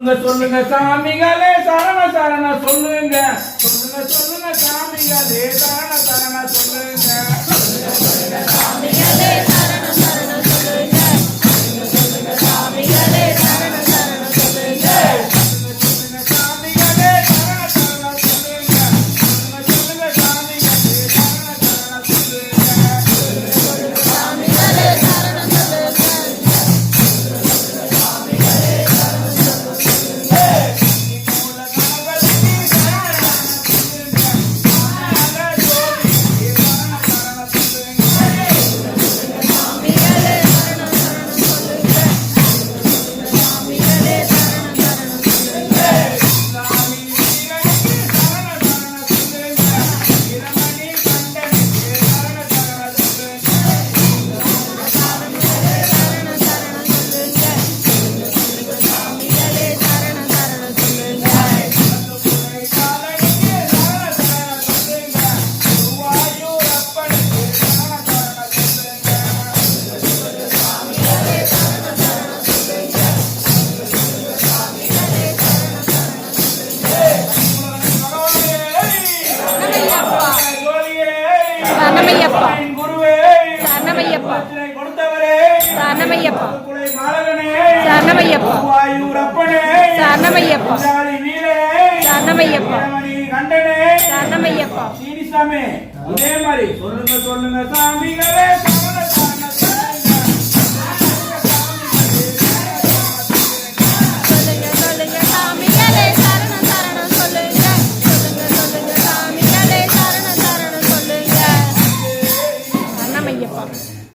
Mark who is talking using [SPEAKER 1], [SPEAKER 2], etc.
[SPEAKER 1] சொல்லுங்க சாமிகளே சரண சரண சொல்லுங்க சொல்லுங்க சொல்லுங்க சாமிகளே சரண சரண சொல்லுங்க சாமிகளே சரண சரண சொல்லுங்க சொல்லுங்க சாமிகளே சரண சரண சொல்லுங்க சொல்லுங்க சாமிகளே சரண சரண சொல்லுங்க சொல்லுங்க சாமிகளே சரண சரண சொல்லுங்க சாமிகளே சரண இதே மாதிரி சொல்லுங்க சொல்லுங்க சாமிகளே